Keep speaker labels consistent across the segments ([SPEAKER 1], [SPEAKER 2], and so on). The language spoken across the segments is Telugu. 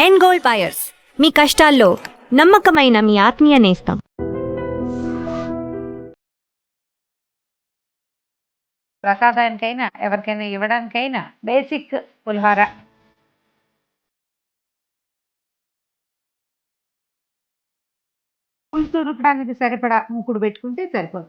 [SPEAKER 1] అండ్ గోల్డ్ బయర్స్, మీ కష్టాల్లో నమ్మకమైన మీ ఆత్మీయ నేస్తం.
[SPEAKER 2] ప్రసాదానికైనా ఎవరికైనా ఇవ్వడానికైనా బేసిక్ పులిహోర. పులుసు రుబ్బడానికి సరిపడా మూకుడు పెట్టుకుంటే సరిపోదు.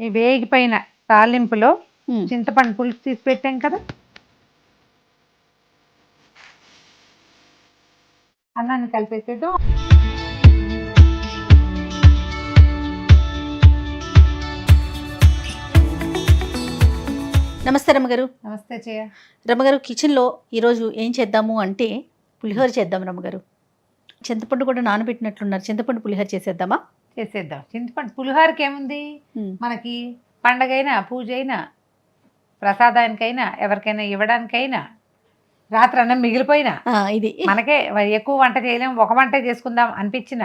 [SPEAKER 2] ఈ వేగిపోయిన తాలింపులో చింతపండు పులుసు తీసి పెట్టాం కదా, అన్నాన్ని కలిపేసేదో.
[SPEAKER 3] నమస్తే రమ్మగారు.
[SPEAKER 2] నమస్తే చేయ.
[SPEAKER 3] రమ్మగారు, కిచెన్లో ఈరోజు ఏం చేద్దాము అంటే పులిహోర చేద్దాం రమ్మగారు. చింతపండు కూడా నానబెట్టినట్లున్నారు, చింతపండు పులిహోర చేసేద్దామా?
[SPEAKER 2] చేసేద్దాం. చింతపండు పులిహోరకి ఏముంది, మనకి పండగైనా పూజ అయినా ప్రసాదానికైనా ఎవరికైనా ఇవ్వడానికైనా రాత్రి అన్నం మిగిలిపోయినా
[SPEAKER 3] ఇది
[SPEAKER 2] మనకే ఎక్కువ వంట చేయలేం, ఒక వంట చేసుకుందాం అనిపించిన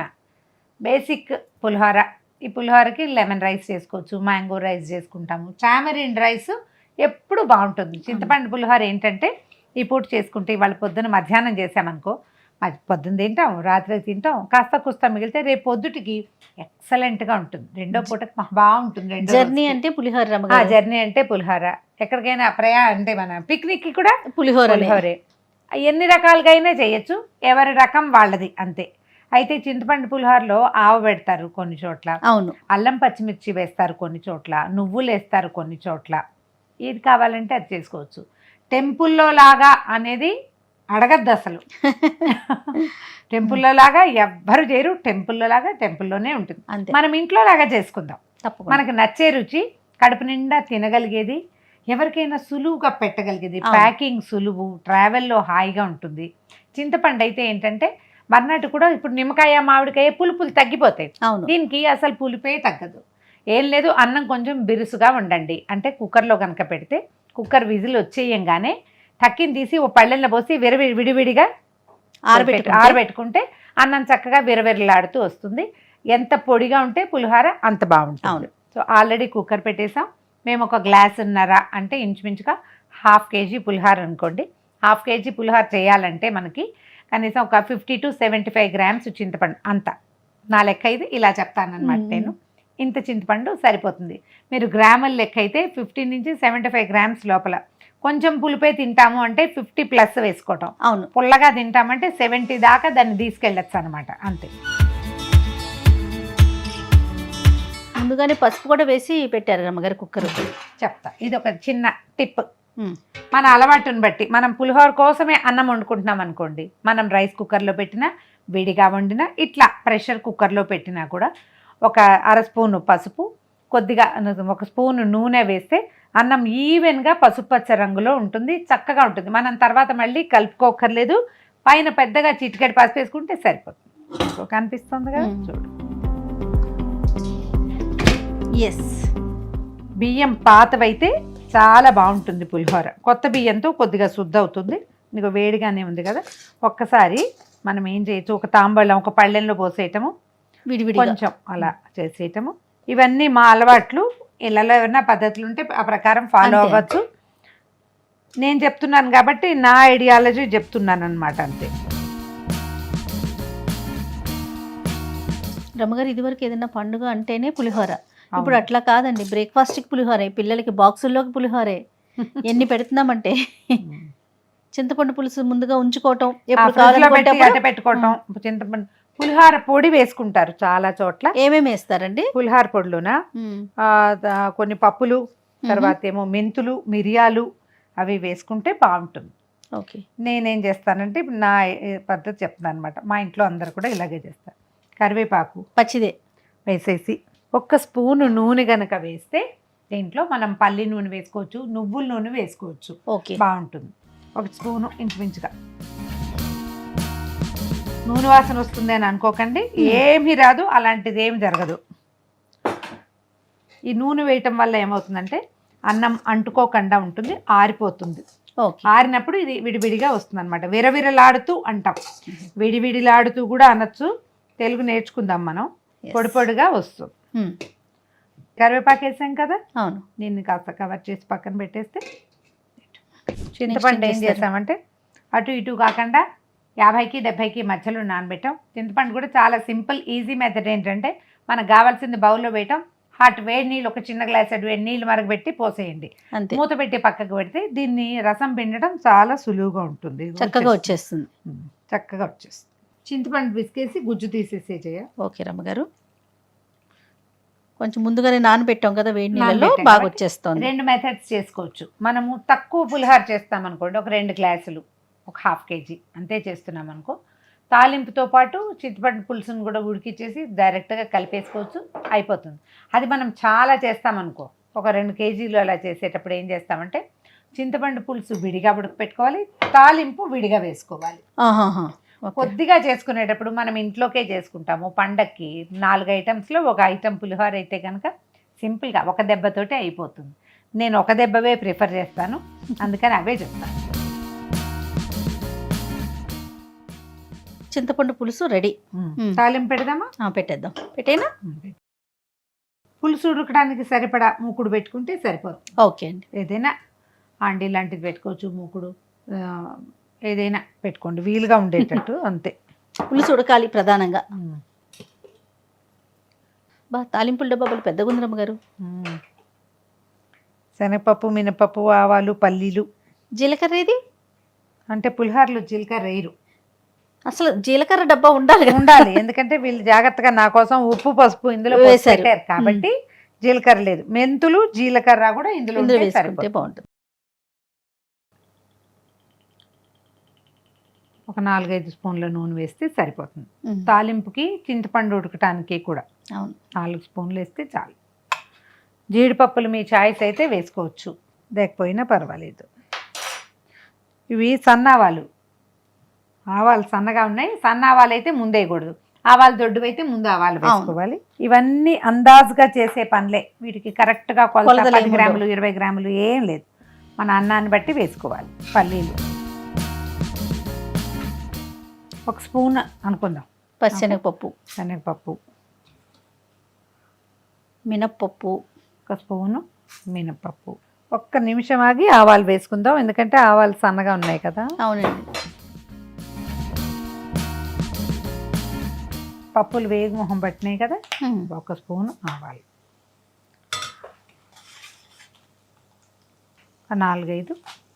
[SPEAKER 2] బేసిక్ పులిహోర. ఈ పులిహోరకి లెమన్ రైస్ చేసుకోవచ్చు, మ్యాంగో రైస్ చేసుకుంటాము, టామరిన్ రైస్ ఎప్పుడు బాగుంటుంది. చింతపండు పులిహోర ఏంటంటే ఈ పూట చేసుకుంటే ఇవాళ పొద్దున మధ్యాహ్నం చేసామనుకో, పొద్దున్న తింటాం, రాత్రి తింటాం, కాస్త కుస్తా మిగిలితే రేపు పొద్దుటికి ఎక్సలెంట్గా ఉంటుంది. రెండో పూటకి బాగుంటుంది.
[SPEAKER 3] జర్నీ అంటే పులిహోర.
[SPEAKER 2] జర్నీ అంటే పులిహోర. ఎక్కడికైనా అంటే మన పిక్నిక్కి కూడా పులిహోరే. ఎన్ని రకాలుగా అయినా చేయొచ్చు, ఎవరి రకం వాళ్ళది అంతే. అయితే చింతపండు పులిహోరలో ఆవ పెడతారు కొన్ని చోట్ల,
[SPEAKER 3] అవును,
[SPEAKER 2] అల్లం పచ్చిమిర్చి వేస్తారు కొన్ని చోట్ల, నువ్వులు వేస్తారు కొన్ని చోట్ల. ఏది కావాలంటే అది చేసుకోవచ్చు. టెంపుల్లో లాగా అనేది అడగద్దు అసలు. టెంపుల్లో లాగా ఎవ్వరు చేయరు, టెంపుల్లో లాగా టెంపుల్లోనే ఉంటుంది. మనం ఇంట్లో లాగా చేసుకుందాం, మనకు నచ్చే రుచి, కడుపు నిండా తినగలిగేది, ఎవరికైనా సులువుగా పెట్టగలిగేది, ప్యాకింగ్ సులువు, ట్రావెల్లో హాయిగా ఉంటుంది. చింతపండు అయితే ఏంటంటే మర్నాటి కూడా ఇప్పుడు నిమ్మకాయ మామిడికాయ పులుపులు తగ్గిపోతాయి, దీనికి అసలు పులిపే తగ్గదు. ఏం లేదు, అన్నం కొంచెం బిరుసుగా ఉండండి అంటే కుక్కర్లో కనుక పెడితే కుక్కర్ విజిల్ వచ్చేయంగానే టక్కిని తీసి ఓ పళ్ళెంలో పోసి విడివిడిగా ఆరబెట్టుకుంటే అన్నం చక్కగా విరవిరలాడుతూ వస్తుంది. ఎంత పొడిగా ఉంటే పులిహోర అంత బాగుంటుంది. సో ఆల్రెడీ కుక్కర్ పెట్టేసాం. మేము ఒక గ్లాసున్నర అంటే ఇంచుమించుగా 1/2 kg పులిహోర అనుకోండి. 1/2 kg పులిహోర చేయాలంటే మనకి కనీసం ఒక 50 to 75 grams చింతపండు, అంత నా లెక్క ఇది ఇలా చెప్తానమాట నేను. ఇంత చింతపండు సరిపోతుంది. మీరు గ్రాముల లెక్క అయితే 50 నుంచి 75 grams లోపల. కొంచెం పులిపే తింటాము అంటే 50+ వేసుకోవటం,
[SPEAKER 3] అవును.
[SPEAKER 2] పుల్లగా తింటామంటే 70 దాకా దాన్ని తీసుకెళ్ళచ్చు అనమాట, అంతే.
[SPEAKER 3] ముందుగానే పసుపు కూడా వేసి పెట్టారు రమ్మగారు కుక్కర్.
[SPEAKER 2] చెప్తా, ఇది ఒక చిన్న టిప్. మన అలవాటుని బట్టి మనం పులిహోర కోసమే అన్నం వండుకుంటున్నాం అనుకోండి, మనం రైస్ కుక్కర్లో పెట్టినా, విడిగా వండినా, ఇట్లా ప్రెషర్ కుక్కర్లో పెట్టినా కూడా ఒక 1/2 స్పూను పసుపు, కొద్దిగా 1 స్పూను నూనె వేస్తే అన్నం ఈవెన్గా పసుపచ్చ రంగులో ఉంటుంది, చక్కగా ఉంటుంది. మనం తర్వాత మళ్ళీ కలుపుకోకర్లేదు. పైన పెద్దగా చిటికెడు పసుపు వేసుకుంటే సరిపోతుంది. కనిపిస్తుంది కదా, చూడు.
[SPEAKER 3] ఎస్,
[SPEAKER 2] బియ్యం పాతవైతే చాలా బాగుంటుంది పులిహోర, కొత్త బియ్యంతో కొద్దిగా శుద్ధ అవుతుంది. నీకు వేడిగానే ఉంది కదా, ఒక్కసారి మనం ఏం చేయొచ్చు, ఒక తాంబూలం ఒక పళ్ళెంలో పోసేయటము, కొంచెం అలా చేసేయటము. ఇవన్నీ మా అలవాట్లు. ఇళ్ళలో ఏమైనా పద్ధతులు ఉంటే ఆ ప్రకారం ఫాలో అవ్వచ్చు. నేను చెప్తున్నాను కాబట్టి నా ఐడియాలజీ చెప్తున్నాను అనమాట, అంతే.
[SPEAKER 3] రమ్మగారు, ఇదివరకు ఏదైనా పండుగ అంటేనే పులిహోర, ఇప్పుడు అట్లా కాదండి. బ్రేక్ఫాస్ట్కి పులిహోరే, పిల్లలకి బాక్సుల్లోకి పులిహోరే. ఎన్ని పెడుతున్నామంటే చింతపండు పులుసు ముందుగా ఉంచుకోవటం,
[SPEAKER 2] పెట్టుకోవటం. చింతపండు పులిహోర పొడి వేసుకుంటారు చాలా చోట్ల.
[SPEAKER 3] ఏమేమి వేస్తారండి
[SPEAKER 2] పులిహోర పొడిలోనా? కొన్ని పప్పులు, తర్వాత ఏమో మెంతులు, మిరియాలు, అవి వేసుకుంటే బాగుంటుంది.
[SPEAKER 3] ఓకే,
[SPEAKER 2] నేనేం చేస్తానంటే ఇప్పుడు నా పద్ధతి చెప్తాను అనమాట. మా ఇంట్లో అందరు కూడా ఇలాగే చేస్తారు. కరివేపాకు
[SPEAKER 3] పచ్చిదే
[SPEAKER 2] వేసేసి 1 స్పూను నూనె గనక వేస్తే దీంట్లో మనం పల్లి నూనె వేసుకోవచ్చు, నువ్వుల నూనె వేసుకోవచ్చు,
[SPEAKER 3] ఓకే,
[SPEAKER 2] బాగుంటుంది. 1 స్పూను ఇంచుమించుగా. నూనె వాసన వస్తుంది అని అనుకోకండి, ఏమీ రాదు, అలాంటిది ఏమి జరగదు. ఈ నూనె వేయటం వల్ల ఏమవుతుందంటే అన్నం అంటుకోకుండా ఉంటుంది, ఆరిపోతుంది. ఆరినప్పుడు ఇది విడివిడిగా వస్తుంది అనమాట. విరవిరలాడుతూ అంటాం, విడివిడిలాడుతూ కూడా అనొచ్చు. తెలుగు నేర్చుకుందాం మనం. పొడి పొడిగా వస్తుంది. కరివేపాకు వేసాం కదా,
[SPEAKER 3] అవును.
[SPEAKER 2] దీన్ని కాస్త కవర్ చేసి పక్కన పెట్టేస్తే చింతపండు ఏం చేసామంటే అటు ఇటు కాకుండా 50కి 70కి మధ్యలో నానబెట్టాం. చింతపండు కూడా చాలా సింపుల్ ఈజీ మెథడ్ ఏంటంటే మనకు కావాల్సింది బౌల్లో పెట్టాం, హాట్ వేడి నీళ్ళు ఒక చిన్న గ్లాస్ వేడి నీళ్ళు మరగబెట్టి పోసేయండి,
[SPEAKER 3] అంతే,
[SPEAKER 2] మూత పెట్టి పక్కకు పెడితే దీన్ని రసం పిండడం చాలా సులువుగా ఉంటుంది.
[SPEAKER 3] చక్కగా వచ్చేస్తుంది.
[SPEAKER 2] చక్కగా వచ్చేస్తుంది. చింతపండు పిసికేసి గుజ్జు తీసేసే చేయ.
[SPEAKER 3] ఓకే రమ్మగారు, కొంచెం ముందుగానే నానబెట్టాం కదా వేడి నీళ్ళలో,
[SPEAKER 2] నానబెట్టాం
[SPEAKER 3] బాగా
[SPEAKER 2] కాబట్టి
[SPEAKER 3] వచ్చేస్తుంది.
[SPEAKER 2] 2 మెథడ్స్ చేసుకోవచ్చు. మనము తక్కువ పులిహార చేస్తాం అనుకోండి, ఒక 2 గ్లాసులు, ఒక 1/2 కేజీ అంతే చేస్తున్నాం అనుకో, తాలింపుతో పాటు చింతపండు పులుసును కూడా ఉడికిచ్చేసి డైరెక్ట్గా కలిపేసుకోవచ్చు, అయిపోతుంది. అది మనం చాలా చేస్తామనుకో, ఒక 2 కేజీలు అలా చేసేటప్పుడు ఏం చేస్తామంటే చింతపండు పులుసు విడిగా ఉడకపెట్టుకోవాలి, తాలింపు విడిగా వేసుకోవాలి. కొద్దిగా చేసుకునేటప్పుడు మనం ఇంట్లోకే చేసుకుంటాము, పండక్కి 4 ఐటమ్స్లో ఒక ఐటమ్ పులిహోర అయితే కనుక సింపుల్గా ఒక దెబ్బతోటి అయిపోతుంది. నేను ఒక దెబ్బవే ప్రిఫర్ చేస్తాను, అందుకని అవే చెప్తాను.
[SPEAKER 3] చింతపండు పులుసు రెడీ.
[SPEAKER 2] తాలింపు పెడదామా?
[SPEAKER 3] పెట్టేద్దాం. పెట్టేనా?
[SPEAKER 2] పులుసు ఉడకడానికి సరిపడా మూకుడు పెట్టుకుంటే సరిపోతుంది.
[SPEAKER 3] ఓకే అండి.
[SPEAKER 2] ఏదైనా అండి లాంటిది పెట్టుకోవచ్చు, మూకుడు ఏదైనా పెట్టుకోండి వీలుగా ఉండేటట్టు అంతే.
[SPEAKER 3] పులుసు ఉడకాలి ప్రధానంగా. తాలింపుల డబ్బా పెద్దగా ఉంది రమ్మగారు.
[SPEAKER 2] శనగపప్పు, మినపప్పు, ఆవాలు, పల్లీలు.
[SPEAKER 3] జీలకర్ర ఏది?
[SPEAKER 2] అంటే పులిహోరలో జీలకర్ర వేయరు.
[SPEAKER 3] అసలు జీలకర్ర డబ్బా ఉండాలి
[SPEAKER 2] ఉండాలి, ఎందుకంటే వీళ్ళు జాగ్రత్తగా నా కోసం ఉప్పు పసుపు ఇందులో వేసారు కాబట్టి జీలకర్ర లేదు. మెంతులు జీలకర్ర కూడా ఇందులో వేసుకుంటే
[SPEAKER 3] బాగుంటుంది.
[SPEAKER 2] ఒక 4-5 స్పూన్ల నూనె వేస్తే సరిపోతుంది. తాలింపుకి చింతపండు ఉడకటానికి కూడా 4 స్పూన్లు వేస్తే చాలు. జీడిపప్పులు మీ చాయిస్ అయితే వేసుకోవచ్చు, లేకపోయినా పర్వాలేదు. ఇవి సన్నావాలు, ఆవాలు సన్నగా ఉన్నాయి. సన్న ఆవాలు అయితే ముందేయకూడదు, ఆవాలు దొడ్డు అయితే ముందు ఆవాలు వేసుకోవాలి. ఇవన్నీ అందాజుగా చేసే పనులే, వీటికి కరెక్ట్గా కొలత 10 గ్రాములు 20 గ్రాములు ఏం లేదు, మన అన్నాన్ని బట్టి వేసుకోవాలి. పల్లీలు 1 స్పూన్ అనుకుందాం,
[SPEAKER 3] పచ్చెనగపప్పు,
[SPEAKER 2] శనగపప్పు,
[SPEAKER 3] మినప్పప్పు
[SPEAKER 2] 1 స్పూను, మినపప్పు. 1 నిమిషం ఆగి ఆవాలు వేసుకుందాం, ఎందుకంటే ఆవాలు సన్నగా ఉన్నాయి కదా.
[SPEAKER 3] అవునండి.
[SPEAKER 2] పప్పులు వేగి మొహం పట్టినాయి కదా, 1 స్పూను ఆవాలు, 4-5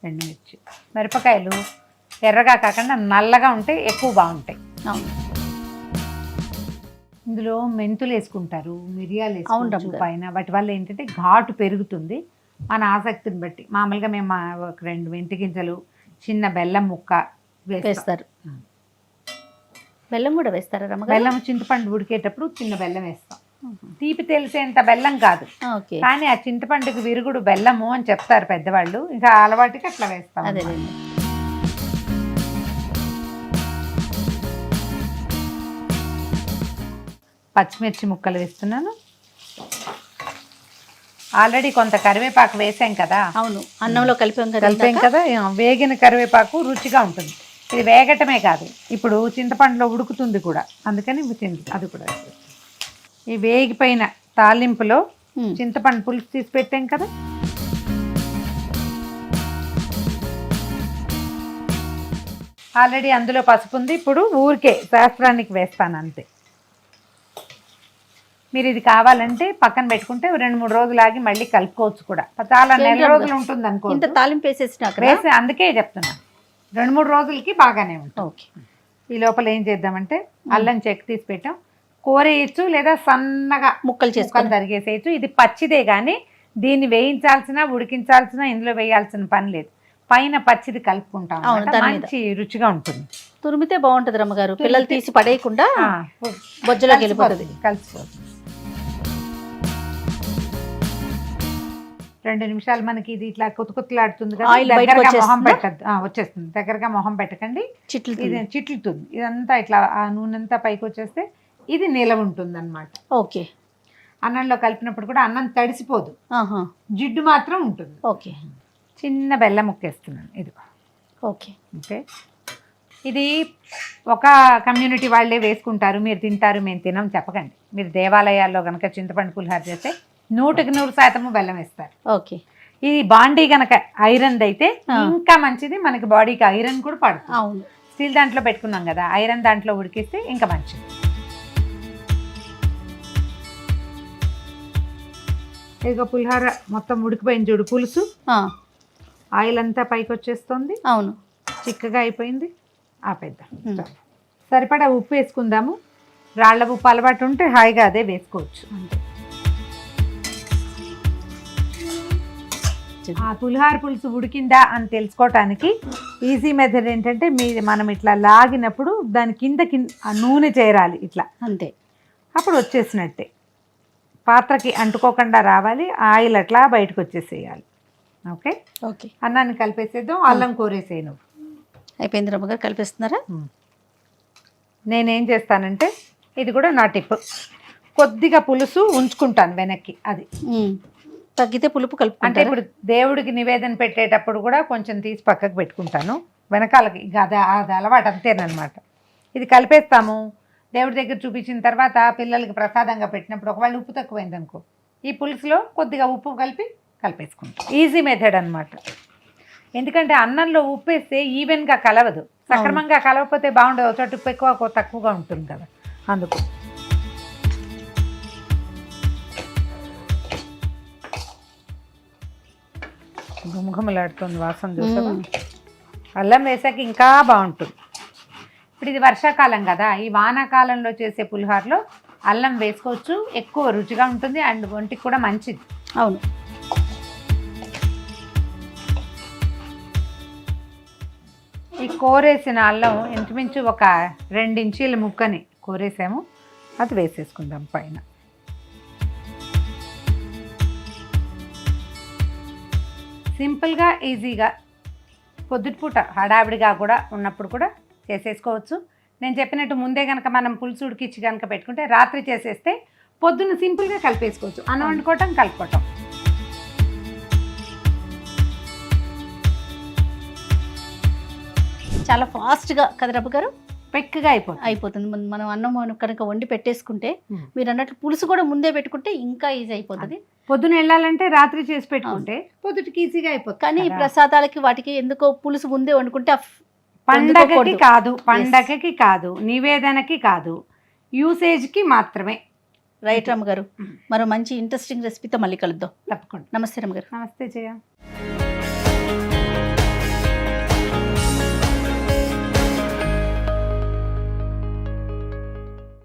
[SPEAKER 2] ఎండుమిర్చి. మిరపకాయలు ఎర్రగా కాకుండా నల్లగా ఉంటే ఎక్కువ బాగుంటాయి. ఇందులో మెంతులు వేసుకుంటారు, మిరియాలు వేసుకుంటారు పైన, వాటి వల్ల ఏంటంటే ఘాటు పెరుగుతుంది. మన ఆసక్తిని బట్టి మామూలుగా మేము ఒక 2 మెంతి గింజలు, చిన్న బెల్లం ముక్క వేస్తారు.
[SPEAKER 3] బెల్లం కూడా వేస్తారా రమ్మగారు?
[SPEAKER 2] బెల్లం చింతపండు ఉడికేటప్పుడు చిన్న బెల్లం వేస్తాం. తీపి తెలిసేంత బెల్లం కాదు, కానీ ఆ చింతపండుకి విరుగుడు బెల్లము అని చెప్తారు పెద్దవాళ్ళు, ఇంకా అలవాటుకి అట్లా వేస్తాం. పచ్చిమిర్చి ముక్కలు వేస్తున్నాను. ఆల్రెడీ కొంత కరివేపాకు వేసాం కదా.
[SPEAKER 3] అవును, అన్నంలో కలిపాం
[SPEAKER 2] కదా. వేగిన కరివేపాకు రుచిగా ఉంటుంది. ఇది వేగటమే కాదు, ఇప్పుడు చింతపండులో ఉడుకుతుంది కూడా, అందుకని అది కూడా. ఈ వేగిపోయిన తాలింపులో చింతపండు పులుసు తీసి పెట్టాం కదా, ఆల్రెడీ అందులో పసుపు ఉంది. ఇప్పుడు ఊరికే శాస్త్రానికి వేస్తాను అంతే. మీరు ఇది కావాలంటే పక్కన పెట్టుకుంటే 2-3 రోజులు ఆగి మళ్ళీ కలుపుకోవచ్చు కూడా, చాలా నెల రోజులు ఉంటుంది అనుకో.
[SPEAKER 3] తాలింపు వేసి
[SPEAKER 2] అందుకే చెప్తున్నాను, 2-3 రోజులకి బాగానే ఉంటుంది.
[SPEAKER 3] ఓకే.
[SPEAKER 2] ఈ లోపల ఏం చేద్దామంటే అల్లం చెక్కు తీసి పెట్టాం, కోరేయచ్చు లేదా సన్నగా ముక్కలు తరిగేసేయచ్చు. ఇది పచ్చిదే కానీ దీన్ని వేయించాల్సిన ఉడికించాల్సిన ఇందులో వేయాల్సిన పని లేదు, పైన పచ్చిది కలుపుకుంటాం, మంచి రుచిగా ఉంటుంది.
[SPEAKER 3] తురిమితే బాగుంటుంది రమ్మగారు, పిల్లలు తీసి పడేయకుండా బొజ్జలోకి వెళ్ళిపోతుంది, కలిసిపోతుంది.
[SPEAKER 2] 2 నిమిషాలు మనకి ఇది ఇట్లా కుతుకుతులాడుతుంది కదా, దగ్గరగా మొహం పెట్టద్దు, వచ్చేస్తుంది. దగ్గరగా మొహం పెట్టకండి, ఇది చిట్లుతుంది. ఇదంతా ఇట్లా ఆ నూనె అంతా పైకి వచ్చేస్తే ఇది నిలవ ఉంటుంది అన్నమాట.
[SPEAKER 3] ఓకే.
[SPEAKER 2] అన్నంలో కలిపినప్పుడు కూడా అన్నం తడిసిపోదు, జిడ్డు మాత్రం ఉంటుంది.
[SPEAKER 3] ఓకే.
[SPEAKER 2] చిన్న బెల్లం ముక్కేస్తున్నాను ఇది.
[SPEAKER 3] ఓకే.
[SPEAKER 2] ఓకే. ఇది ఒక కమ్యూనిటీ వాళ్ళే వేసుకుంటారు, మీరు తింటారు మేము తినం చెప్పకండి. మీరు దేవాలయాల్లో కనుక చింతపండు పులిహోర చేస్తే 100% బెల్లం వేస్తారు.
[SPEAKER 3] ఓకే.
[SPEAKER 2] ఇది బాండీ గనక ఐరన్ అయితే
[SPEAKER 3] ఆ.
[SPEAKER 2] ఇంకా మంచిది, మనకి బాడీకి ఐరన్ కూడా పడుతుంది.
[SPEAKER 3] అవును.
[SPEAKER 2] స్టీల్ దాంట్లో పెట్టుకున్నాం కదా, ఐరన్ దాంట్లో ఉడికిస్తే ఇంకా మంచిది. ఇక పులిహోర మొత్తం ఉడికిపోయింది చూడు, పులుసు
[SPEAKER 3] ఆ,
[SPEAKER 2] ఆయిల్ అంతా పైకి వచ్చేస్తుంది,
[SPEAKER 3] అవును.
[SPEAKER 2] చిక్కగా అయిపోయింది. ఆపేద్దాం.
[SPEAKER 3] ఉమ్.
[SPEAKER 2] సరిపడా ఉప్పు వేసుకుందాము. రాళ్ళ ఉప్పు అలవాటు ఉంటే హాయిగా అదే వేసుకోవచ్చు.
[SPEAKER 3] అంతే.
[SPEAKER 2] ఆ పులిహోర పులుసు ఉడికిందా అని తెలుసుకోవటానికి ఈజీ మెథడ్ ఏంటంటే, మనం ఇట్లా లాగినప్పుడు దాని కింద ఆ నూనె చేరాలి ఇట్లా,
[SPEAKER 3] అంతే.
[SPEAKER 2] అప్పుడు వచ్చేసినట్టే. పాత్రకి అంటుకోకుండా రావాలి, ఆయిల్ అట్లా బయటకు వచ్చేసేయాలి. ఓకే.
[SPEAKER 3] ఓకే.
[SPEAKER 2] అన్నాన్ని కలిపేసేద్దాం. అల్లం కూరేసేయి నువ్వు.
[SPEAKER 3] అయిపోయింది రమ్మగారు, కలిపేస్తున్నారా?
[SPEAKER 2] నేనేం చేస్తానంటే, ఇది కూడా నా టిప్, కొద్దిగా పులుసు ఉంచుకుంటాను వెనక్కి. అది
[SPEAKER 3] తగ్గితే పులుపు
[SPEAKER 2] అంటే
[SPEAKER 3] కలుపుకుంటే
[SPEAKER 2] ఇప్పుడు దేవుడికి నివేదన పెట్టేటప్పుడు కూడా కొంచెం తీసి పక్కకు పెట్టుకుంటాను వెనకాలకి. ఇక అది అలవాటు అంతేనమాట. ఇది కలిపేస్తాము. దేవుడి దగ్గర చూపించిన తర్వాత పిల్లలకి ప్రసాదంగా పెట్టినప్పుడు ఒకవేళ ఉప్పు తక్కువైంది అనుకో, ఈ పులుసులో కొద్దిగా ఉప్పు కలిపేసుకుంటాం. ఈజీ మెథడ్ అనమాట. ఎందుకంటే అన్నంలో ఉప్పు వేస్తే ఈవెన్గా కలవదు, సక్రమంగా కలవకపోతే బాగుండదు, ఒక చోట ఉప్పు ఎక్కువ ఒక తక్కువగా ఉంటుంది కదా, అందుకు. గుమగుమలాడుతుంది వాసన, చూసావా? అల్లం వేసాక ఇంకా బాగుంటుంది. ఇప్పుడు ఇది వర్షాకాలం కదా, ఈ వానాకాలంలో చేసే పులిహోరలో అల్లం వేసుకోవచ్చు, ఎక్కువ రుచిగా ఉంటుంది అండ్ ఒంటికి కూడా మంచిది.
[SPEAKER 3] అవును.
[SPEAKER 2] ఈ కోరేసిన అల్లం ఇంచుమించు ఒక 2 ఇంచీల ముక్కని కోరేసాము, అది వేసేసుకుందాం పైన. సింపుల్గా ఈజీగా పొద్దుటిపూట హడావిడిగా కూడా ఉన్నప్పుడు కూడా చేసేసుకోవచ్చు. నేను చెప్పినట్టు ముందే కనుక మనం పులుసు ఉడికిచ్చి కనుక పెట్టుకుంటే రాత్రి చేసేస్తే పొద్దున్న సింపుల్గా కలిపేసుకోవచ్చు. అన్నం వండుకోవటం, కలుపుకోవటం.
[SPEAKER 3] చాలా ఫాస్ట్గా కదా రబ్బు గారు,
[SPEAKER 2] పెక్కగా
[SPEAKER 3] అయిపోతుంది. మనం అన్నం కనుక వండి పెట్టేసుకుంటే, మీరు అన్నట్లు పులుసు కూడా ముందే పెట్టుకుంటే ఇంకా ఈజీ అయిపోతుంది.
[SPEAKER 2] పొద్దున వెళ్ళాలంటే రాత్రి చేసి పెట్టుకుంటే పొద్దుటికి ఈజీగా అయిపోతుంది.
[SPEAKER 3] కానీ ప్రసాదాలకి వాటికి ఎందుకో పులుసు ముందే వండుకుంటే
[SPEAKER 2] పండగకి కాదు, నివేదనకి కాదు, యూసేజ్కి మాత్రమే.
[SPEAKER 3] రైట్ రమ్మ గారు. మరో మంచి ఇంట్రెస్టింగ్ రెసిపీతో మళ్ళీ కలుద్దాం.
[SPEAKER 2] తప్పకుండా.
[SPEAKER 3] నమస్తే రమ్మ గారు.
[SPEAKER 2] నమస్తే జయ.